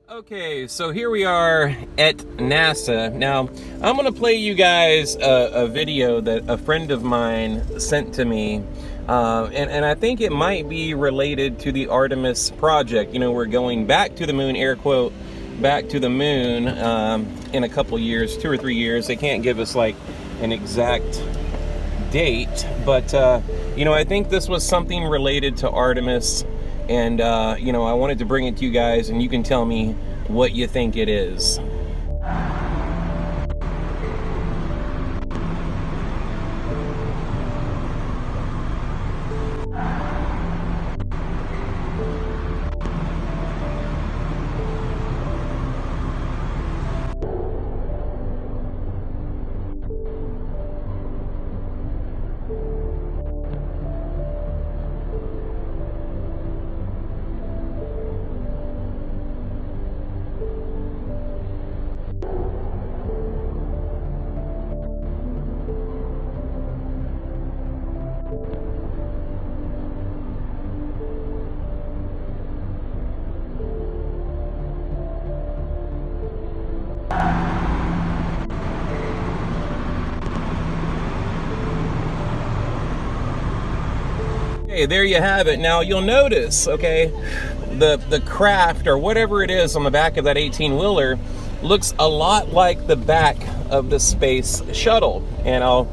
Okay, so here we are at NASA. Now, I'm going to play you guys a video that a friend of mine sent to me. And I think it might be related to the Artemis project. You know, we're going back to the moon, air quote, back to the moon in a couple years, 2 or 3 years. They can't give us like an exact date, but you know, I think this was something related to Artemis. And, you know, I wanted to bring it to you guys, and you can tell me what you think it is. Okay, there you have it. Now you'll notice, okay, the craft or whatever it is on the back of that 18-wheeler looks a lot like the back of the space shuttle. And I'll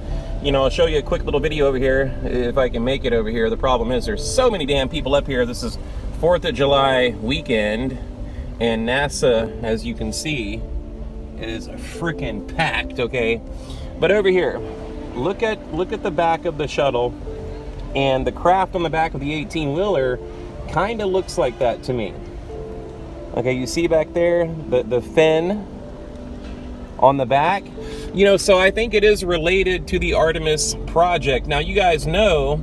show you a quick little video over here if I can make it over here. The problem is there's so many damn people up here. This is 4th of July weekend, and NASA, as you can see, is freaking packed. Okay, but over here, look at the back of the shuttle. And the craft on the back of the 18-wheeler kind of looks like that to me. Okay, you see back there, the fin on the back? You know, so I think it is related to the Artemis project. Now, you guys know,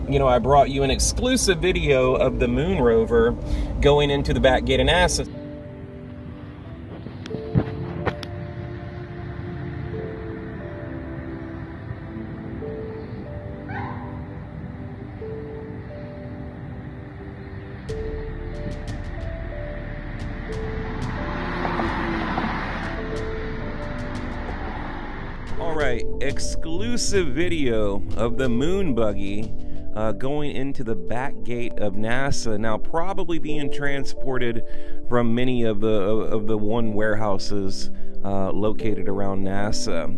you know, I brought you an exclusive video of the moon rover going into the back gate of NASA. Alright, exclusive video of the moon buggy going into the back gate of NASA. Now, probably being transported from many of the one warehouses located around NASA.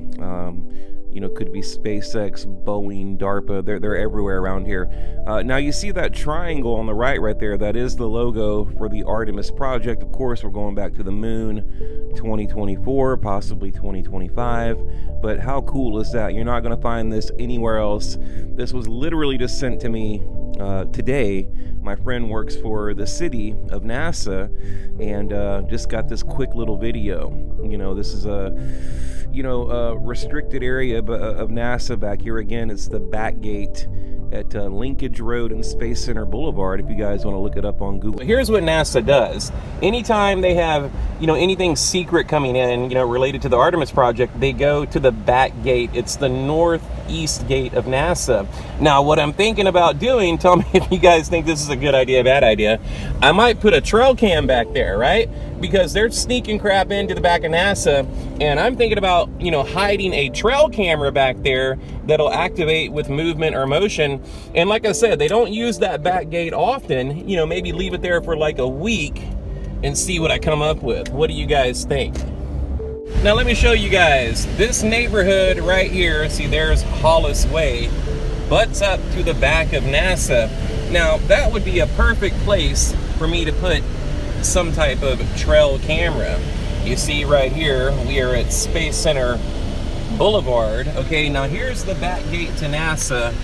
You know, could be SpaceX, Boeing, DARPA. They're everywhere around here. Now you see that triangle on the right there. That is the logo for the Artemis project. Of course, we're going back to the moon, 2024, possibly 2025. But how cool is that? You're not going to find this anywhere else. This was literally just sent to me today. My friend works for the city of NASA, and just got this quick little video. You know, this is a restricted area of NASA back here. Again, it's the back gate at Linkage Road and Space Center Boulevard, if you guys want to look it up on Google. Here's what NASA does. Anytime they have, you know, anything secret coming in, you know, related to the Artemis project, they go to the back gate. It's the northeast gate of NASA. Now, what I'm thinking about doing, tell me if you guys think this is a good idea, bad idea. I might put a trail cam back there, right? Because they're sneaking crap into the back of NASA, and I'm thinking about, you know, hiding a trail camera back there that'll activate with movement or motion. And like I said, they don't use that back gate often. You know, maybe leave it there for like a week and see what I come up with. What do you guys think? Now let me show you guys this neighborhood right here. See, there's Hollis Way, butts up to the back of NASA. Now that would be a perfect place for me to put some type of trail camera. You see right here, we are at Space Center Boulevard. Okay, now here's the back gate to NASA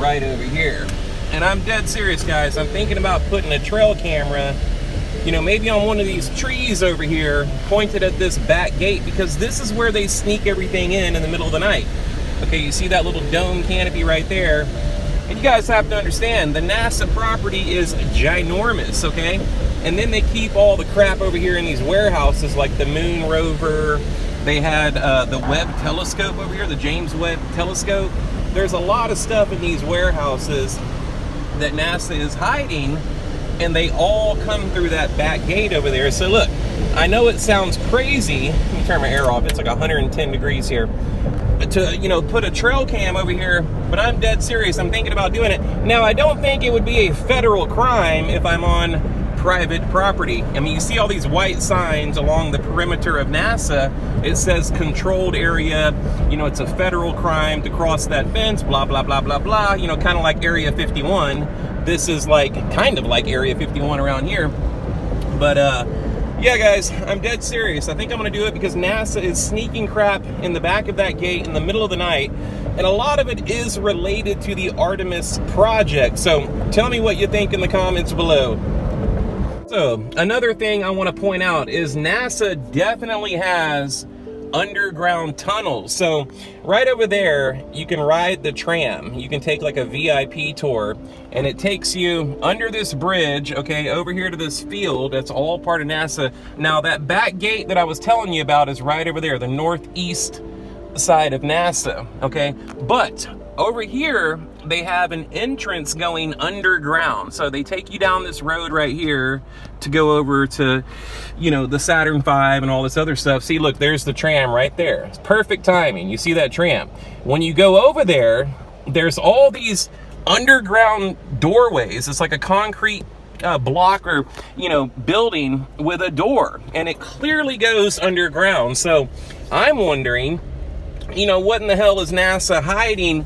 right over here. And I'm dead serious, guys. I'm thinking about putting a trail camera, you know, maybe on one of these trees over here, pointed at this back gate, because this is where they sneak everything in the middle of the night. Okay, you see that little dome canopy right there? And you guys have to understand, the NASA property is ginormous, okay? And then they keep all the crap over here in these warehouses, like the moon rover. They had the Webb telescope over here, the James Webb telescope. There's a lot of stuff in these warehouses that NASA is hiding and they all come through that back gate over there. So look, I know it sounds crazy. Let me turn my air off. It's like 110 degrees here. To, you know, put a trail cam over here, but I'm dead serious. I'm thinking about doing it. Now, I don't think it would be a federal crime if I'm on private property. I mean, you see all these white signs along the perimeter of NASA. It says controlled area. You know, it's a federal crime to cross that fence, blah, blah, blah, blah, blah. You know, kind of like Area 51. This is like, kind of like Area 51 around here. But, yeah, guys, I'm dead serious. I think I'm going to do it because NASA is sneaking crap in the back of that gate in the middle of the night. And a lot of it is related to the Artemis project. So tell me what you think in the comments below. So another thing I want to point out is NASA definitely has underground tunnels. So right over there, you can ride the tram. You can take like a VIP tour, and it takes you under this bridge, okay, over here to this field. That's all part of NASA. Now that back gate that I was telling you about is right over there, the northeast side of NASA, okay? But over here, they have an entrance going underground. So they take you down this road right here to go over to, you know, the Saturn V and all this other stuff. See, look, there's the tram right there. It's perfect timing. You see that tram. When you go over there, there's all these underground doorways. It's like a concrete block or, you know, building with a door, and it clearly goes underground. So I'm wondering, you know, what in the hell is NASA hiding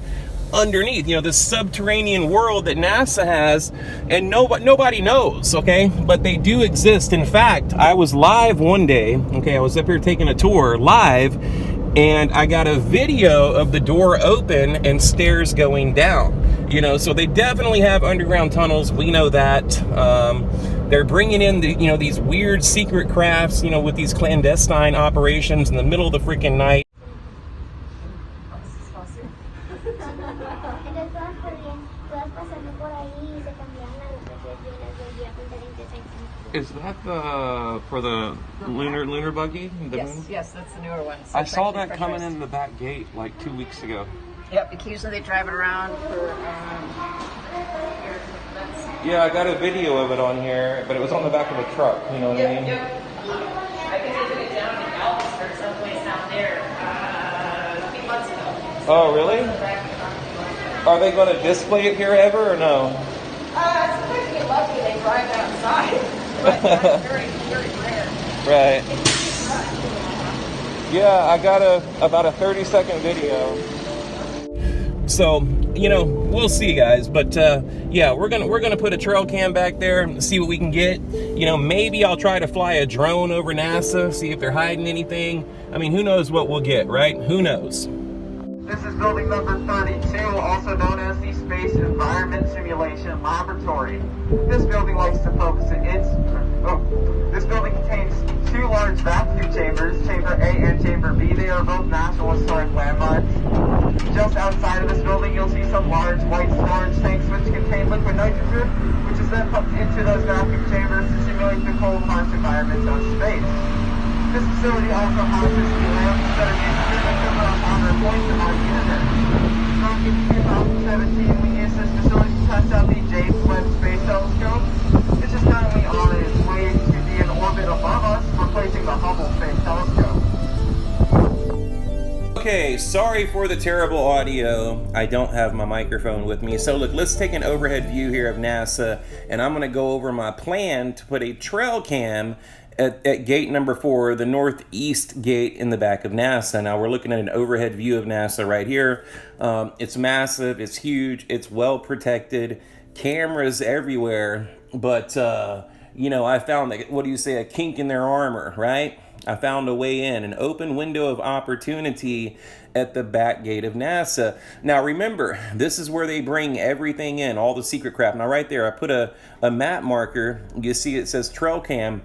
underneath, you know, this subterranean world that NASA has, and nobody knows, okay? But they do exist. In fact, I was live one day, okay, I was up here taking a tour live, and I got a video of the door open and stairs going down, you know, so they definitely have underground tunnels. We know that. They're bringing in the, you know, these weird secret crafts, you know, with these clandestine operations in the middle of the freaking night. Is that the for the lunar buggy? Yes, that's the newer one. So I saw that coming in the back gate like 2 weeks ago. Yep, occasionally they drive it around for. Yeah, I got a video of it on here, but it was on the back of a truck. You know what I mean? Yep. I think they took it down in Galveston or someplace down there a few months ago. Oh, really? Are they going to display it here ever or no? Sometimes you get lucky, they drive it outside. But very, very rare. Right. Yeah, I got about a 30-second video. So, you know, we'll see, guys. But yeah, we're gonna put a trail cam back there and see what we can get. You know, maybe I'll try to fly a drone over NASA, see if they're hiding anything. I mean, who knows what we'll get, right? Who knows? This is building number 32, also known as the Space Environment Simulation Laboratory. This building likes to focus this building contains two large vacuum chambers, Chamber A and Chamber B. They are both National Historic Landmarks. Just outside of this building, you'll see some large white storage tanks which contain liquid nitrogen, which is then pumped into those vacuum chambers to simulate the cold, harsh environments of space. This facility also houses the lamps that are used to determine outer points of our universe. Back in 2017, we used this facility to test out the James Webb Space Telescope, which is currently on its way to be in orbit above us, replacing the Hubble Space Telescope. Okay, sorry for the terrible audio. I don't have my microphone with me. So look, let's take an overhead view here of NASA, and I'm gonna go over my plan to put a trail cam at gate number 4, the northeast gate in the back of NASA. Now we're looking at an overhead view of NASA right here. It's massive, it's huge, it's well protected, cameras everywhere, but you know, I found, what do you say, a kink in their armor, right? I found a way in, an open window of opportunity at the back gate of NASA. Now remember, this is where they bring everything in, all the secret crap. Now right there, I put a map marker. You see it says trail cam.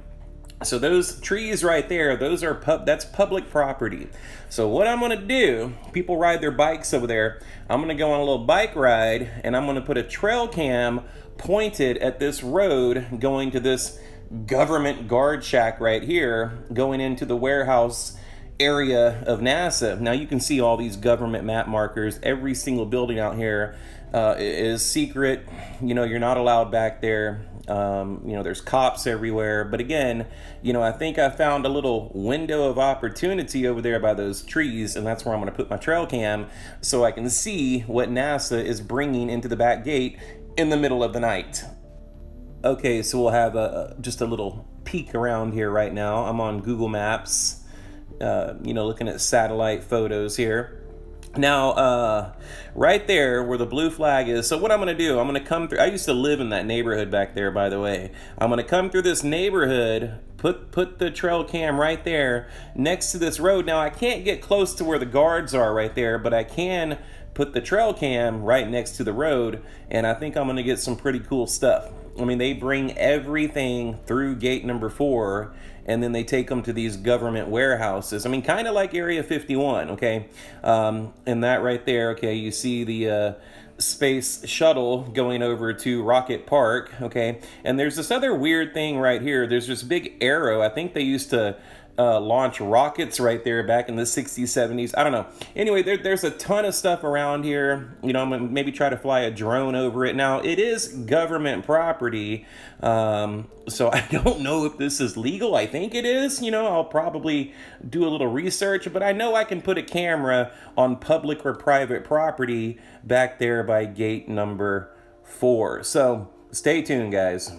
So those trees right there, those are that's public property. So what I'm gonna do, people ride their bikes over there. I'm gonna go on a little bike ride, and I'm gonna put a trail cam pointed at this road going to this government guard shack right here, going into the warehouse area of NASA. Now you can see all these government map markers, every single building out here is secret. You know, you're not allowed back there. You know, there's cops everywhere. But again, you know, I think I found a little window of opportunity over there by those trees, and that's where I'm going to put my trail cam so I can see what NASA is bringing into the back gate in the middle of the night. Okay, so we'll have just a little peek around here right now. I'm on Google Maps, you know, looking at satellite photos here. Now, right there where the blue flag is, so what I'm going to do, I'm going to come through, I used to live in that neighborhood back there, by the way. I'm going to come through this neighborhood, put the trail cam right there next to this road. Now, I can't get close to where the guards are right there, but I can put the trail cam right next to the road, and I think I'm going to get some pretty cool stuff. I mean, they bring everything through gate number 4, and then they take them to these government warehouses. I mean, kind of like Area 51, okay? And that right there, okay, you see the space shuttle going over to Rocket Park, okay? And there's this other weird thing right here. There's this big arrow. I think they used to launch rockets right there back in the 60s, 70s. I don't know. Anyway, there's a ton of stuff around here. You know, I'm going to maybe try to fly a drone over it. Now, it is government property, so I don't know if this is legal. I think it is. You know, I'll probably do a little research, but I know I can put a camera on public or private property back there by gate number 4. So stay tuned, guys.